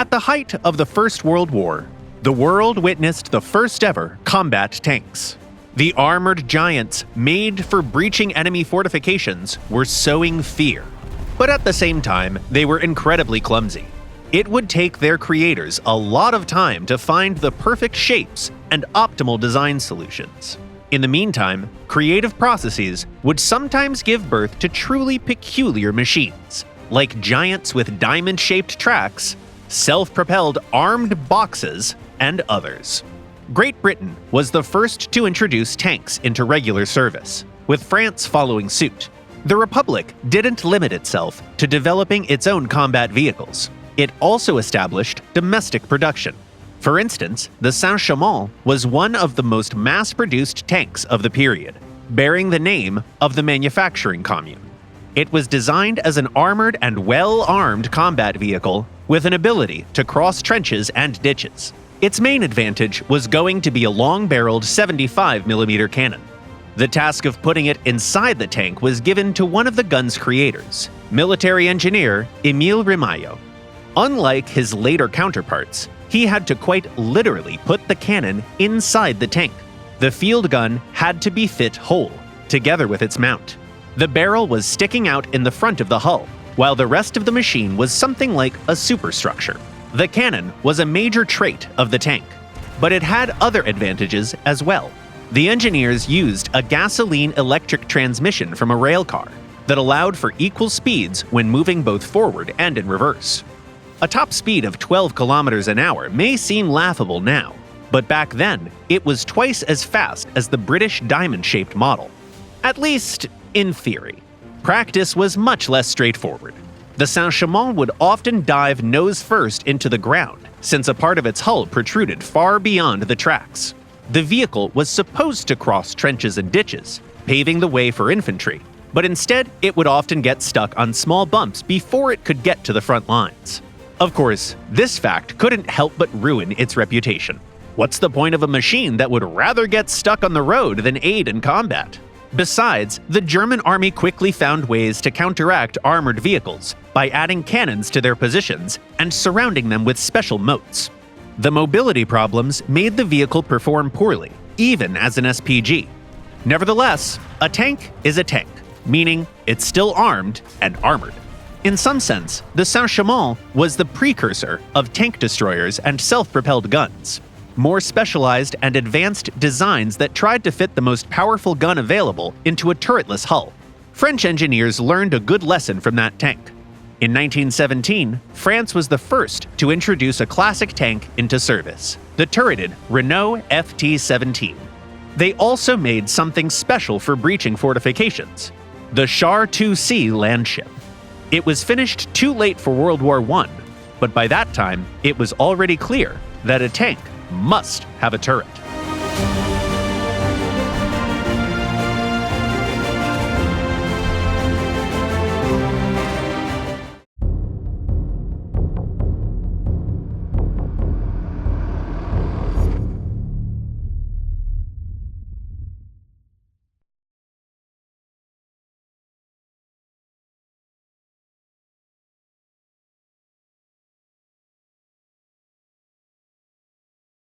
At the height of the First World War, the world witnessed the first ever combat tanks. The armored giants made for breaching enemy fortifications were sowing fear. But at the same time, they were incredibly clumsy. It would take their creators a lot of time to find the perfect shapes and optimal design solutions. In the meantime, creative processes would sometimes give birth to truly peculiar machines, like giants with diamond-shaped tracks, self-propelled armed boxes, and others. Great Britain was the first to introduce tanks into regular service, with France following suit. The Republic didn't limit itself to developing its own combat vehicles. It also established domestic production. For instance, the St-Chamond was one of the most mass-produced tanks of the period, bearing the name of the manufacturing commune. It was designed as an armored and well-armed combat vehicle with an ability to cross trenches and ditches. Its main advantage was going to be a long-barreled 75mm cannon. The task of putting it inside the tank was given to one of the gun's creators, military engineer Émile Rimailho. Unlike his later counterparts, he had to quite literally put the cannon inside the tank. The field gun had to be fit whole, together with its mount. The barrel was sticking out in the front of the hull, while the rest of the machine was something like a superstructure. The cannon was a major trait of the tank, but it had other advantages as well. The engineers used a gasoline-electric transmission from a railcar that allowed for equal speeds when moving both forward and in reverse. A top speed of 12 kilometers an hour may seem laughable now, but back then, it was twice as fast as the British diamond-shaped model. At least, in theory. Practice was much less straightforward. The St-Chamond would often dive nose first into the ground, since a part of its hull protruded far beyond the tracks. The vehicle was supposed to cross trenches and ditches, paving the way for infantry, but instead it would often get stuck on small bumps before it could get to the front lines. Of course, this fact couldn't help but ruin its reputation. What's the point of a machine that would rather get stuck on the road than aid in combat? Besides, the German army quickly found ways to counteract armored vehicles by adding cannons to their positions and surrounding them with special moats. The mobility problems made the vehicle perform poorly, even as an SPG. Nevertheless, a tank is a tank, meaning it's still armed and armored. In some sense, the St-Chamond was the precursor of tank destroyers and self-propelled guns. More specialized and advanced designs that tried to fit the most powerful gun available into a turretless hull. French engineers learned a good lesson from that tank. In 1917, France was the first to introduce a classic tank into service, the turreted Renault FT-17. They also made something special for breaching fortifications, the Char 2C landship. It was finished too late for World War I, but by that time, it was already clear that a tank must have a turret.